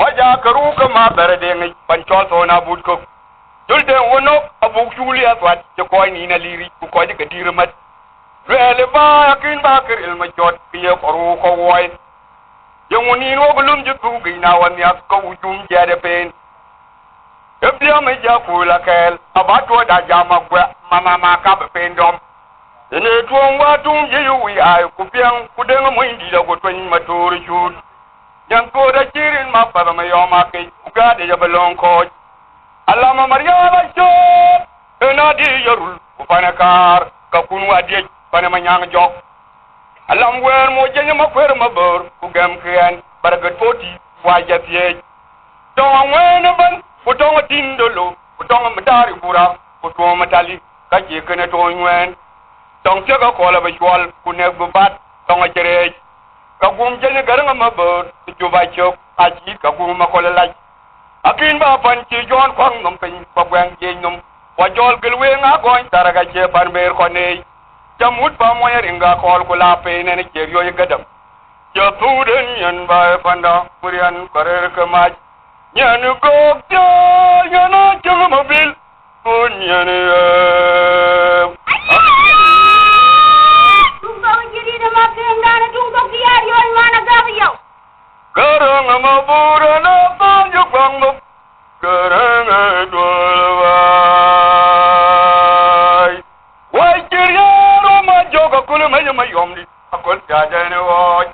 waja karu kama berde ngi pancol to na bud ko dulde wono abu juliya swat ci koy ni na liri ku ko di mat rele ba kin ba kiril ma jot biye koru ko woy yonguni no gulum ji tu gina wan ya ko wujum jade pen eblia me ja ku la kel abato da jama gwa mama ka be pen dom ene tuon wa tum ye yu wi ay ku pian ku de mo indi da ko toni matur chut yang ko da chirin ma pa ma yo ma ke ku ga de jabalon ko alama maryama cho ena di yarul ku panakar ka kun wa de pana ma nyang jok alam wer mo jenya ma kwer ma bor ku gam kian baragat poti wa jatie don wen ban ku don tindolo ku don madari bura ku to matali ka je kana to wen don tega ko la ba jwal ku ne bu bat don jere ka gum jenya garanga ma bor ku ba chok aji ka gum ma ko la akin ba pan ci jon kwang nom pen pa gwang je nom wa jol gelwe nga goin taraga je ban ber ko ne jamut ba mo yeringa kol kula pe ne ke yo gadam yo tuden yan ba panda purian karer ke maj nyan go jo yana jang mobil punyan tung ba jiri de ma ke ndana tung ko kiya yon mana ga yo garang ma burana ba yo kwang mo garang dolwa ma yomdi akol jajane wo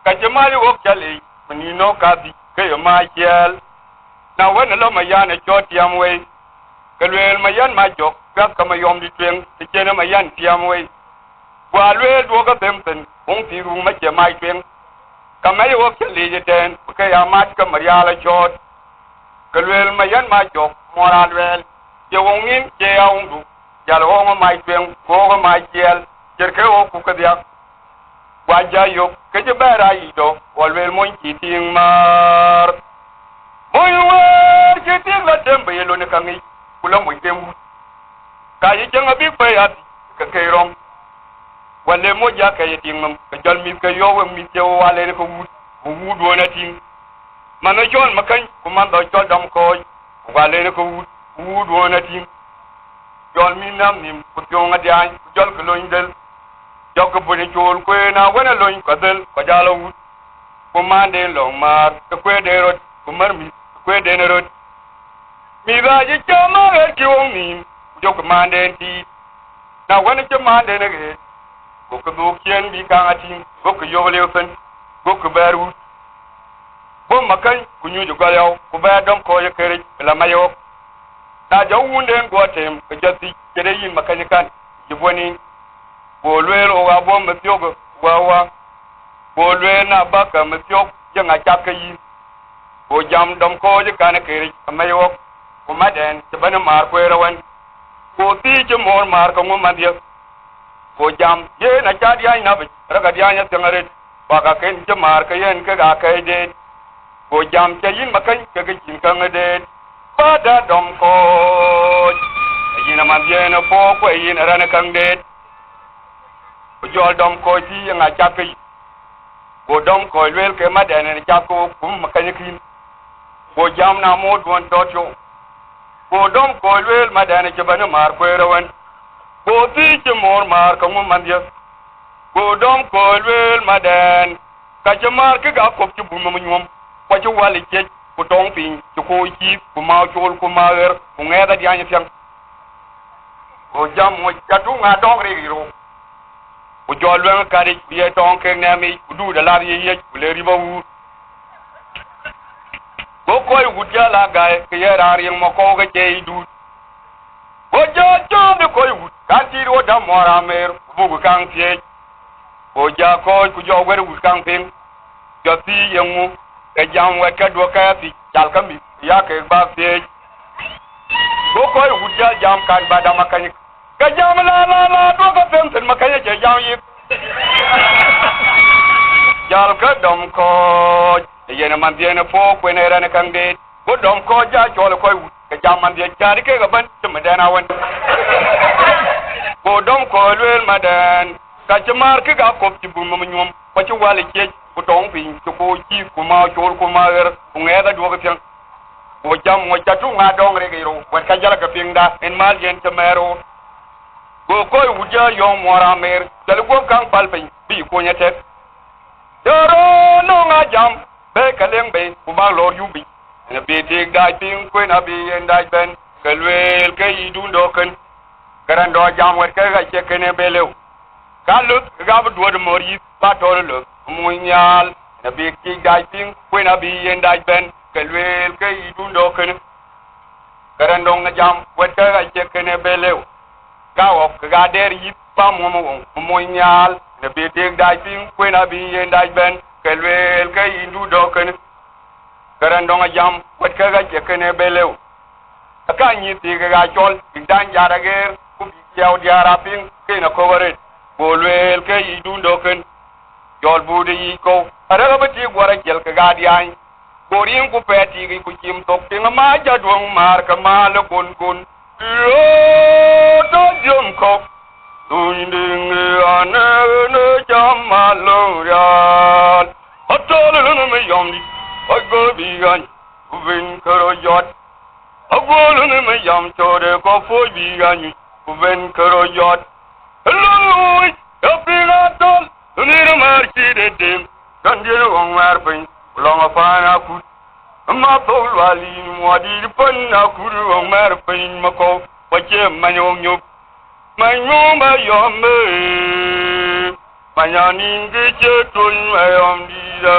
kajmali wo kale ni no kabi ke ma yel na wen lo ma yana joti amwe kelwel ma yan ma jok ka ma yomdi twen te ma yan ti amwe walwe do ga bempen on ti ru ma ke mai twen kamay wo kale je den ke ya ma ka mariala jot kelwel ma yan ma jok moral wel je wongin je ya undu jalo ho ma twen ko ma yel jerke o ku kadia waja yo keje bara ido walwel mon kiting mar moy wer kiting la tembe yelo ne kangi kula moy temu kayi janga bi payat ka kayrom walle mo ja kay tingam ka jal mi ka yo mi te wale ko wud wona ting mana jon makan ko man do jol dam ko wale ko wud wona ting jol mi nam nim ko jonga dian jol ko loindel jok buni chul kwe na wana loin kadel kajala wut kumande long mar kwe de rot kumar mi kwe de ne rot mi ba ji chama er ki wong ni jok mande ti na wana chama de ne ge ko ko kien bi ka ati ko ko yole fen ko ko baru bo makai kunyu jo galyaw ko ba dom ko ye kere la mayo na jawunde ngotem ko jasi kede yin makani kan jiboni bolwel o wa bom mtyogo wa bolwel na baka mtyok janga chakayi o jam dom ko je kana kiri amayo ko maden te bana mar ko rawan ko ti je mor mar ko madia ko jam ye na chadi na bi raga dia nya tengare baka ken je mar ka yen ka ga kai de ko jam te yin makan ka ga kin kan de pada dom ko yin ma bien po ko yin rana kan de jol dom ko ti nga chapi go dom ko lwel ke madane ne chako kum makanikin go jam na mod won dotyo go dom ko lwel madane ke bana mar ko rawan go ti ke mor mar ko mandia go dom ko lwel madan ka jamar ke ga ko ti bu mo nyom ko ti wali ke ko tong pin ko ji ko ma chol ko ma er ko ngeda di anya fiam go jam mo chatu nga dong ri ro o jolwen kari ye ton ke nami du da la ye le riba wu ko koy wutya la gaay ke yara ri mo ko ga jey du o jo de koy wut kan ti ro da mora mer bu kan tie o ja ko ku jo wer wut kan pin jo ti yemu e jam we ka do ka ti jal kam ya ke ba tie ko koy wutya jam kan ba da makani ka jam la do ka pem sen makanya je jam yi jal ka dom ko yena man diena fo ko ne ran kan de ko dom ko ja jol ko ka jam man de jari ke ga ban tum dana wan ko dom ko lel madan ka ci mar ke ga ko ci bu mo nyum ko ci wala ke ku tong pin ko ji kuma chol kuma ku ngeda do ga pian o jam mo chatu nga dong re giro wa ka jala ka pinda en mal yen temero go ko wuja yo mora mer dal go kan palpin bi ko nyete doro no nga jam be kaleng be ku ba lor yubi na be te dai pin ko na be en dai ben kalwel ke idun do kan garando jam wa ka ga che kene belew kalut ga bu do mori ba to lo munyal na be ti dai pin ko na be en dai ben kalwel ke idun do kan garando nga jam wa ka ga che kene belew ka of ga der yi pa mo munyal na be te dai pin ko na be en dai ben kalwel ke idun do kan garando nga jam wa ka ga che kene belew aka nyi ti ga chol dan jara ger ku bi yaw diara pin ke na ko wore bolwel ke idun do kan jol budi ko ara ba ti gwara jel ka ga dian borin ku peti gi ku kim tok tin ma ja dong mar ka mal kun kun yo do jom ko ding ana ne jam malo ya atol lu me yom di ago bi gan vin karo yot agol ne me yam chore ko fo bi gan vin karo yot hello apina tol ni mar chi de dim kan di wong mar pin long fa na ku ma to wali mo di pon na ku wong mar pin ma ko pa che ma nyom nyop ma nyom ba yom me ma nya ni ge che tun ma yom di da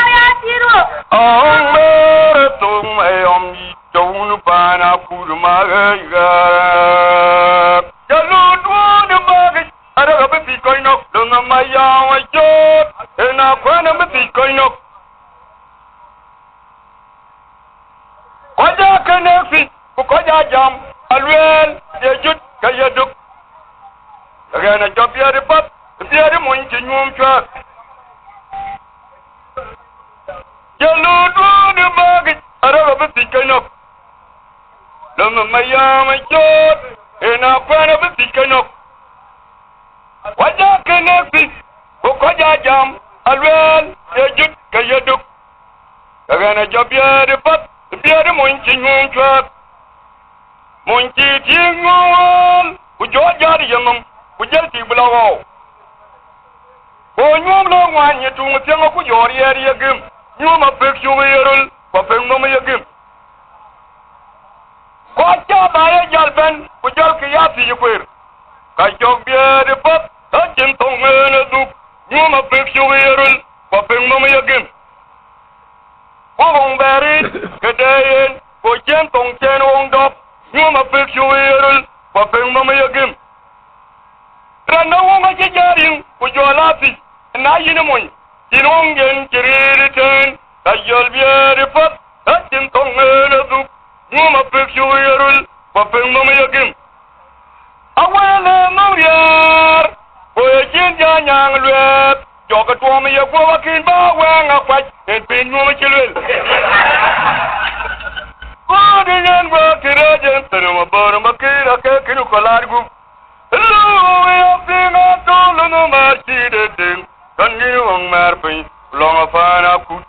Aya tiro. ong me tun ma yom di tun pa na ku ma ga ya lu du de ba ge ara ga bi ko no lo ma ya wa jot ena ko na bi ko no Koja kenefi, koja jam, alwel, yejut, kayeduk. Agana job yari pap, yari monchi nyum chak. Jalu du bagi, araga bisi kanok. Lama mayama jot, ena kwana bisi kanok. Koja kenefi, koja jam, alwel, yejut, kayeduk. Agana job yari pap, biar monchi nyum chak monchi tingol ujo jari yamam ujal ti blawo ko nyum lo ngwan yetu mtengo ku yori yari yagim nyuma pekyu yerul ko pengmo yagim ko ta baye jalben ujal ki yati yikwer ka jog biar pap tajin tong mena du nyuma pekyu yerul ko pengmo yagim Wong beri kedayen ko chen tong chen wong dop nyuma pek yuirul ko peng mama yagim rana wong a jaring ko jolati na yin mon tin wong gen jiriten kayol biere pat tin tong mena du nyuma pek yuirul ko peng mama yagim awale mawyar ko chen janyang lwet joga tuwa ya kwa wakin ba wanga kwaj en pin nyuma chilwel Kudinyan ba kirajan tanama bara makira ke kinu kolargu Hello ya pinga tolo no marchi de ding Kangi wang marpin longa fana kut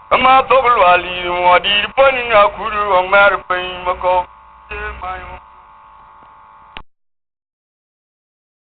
Kama tobul wali mwadi panin akuru wang marpin mako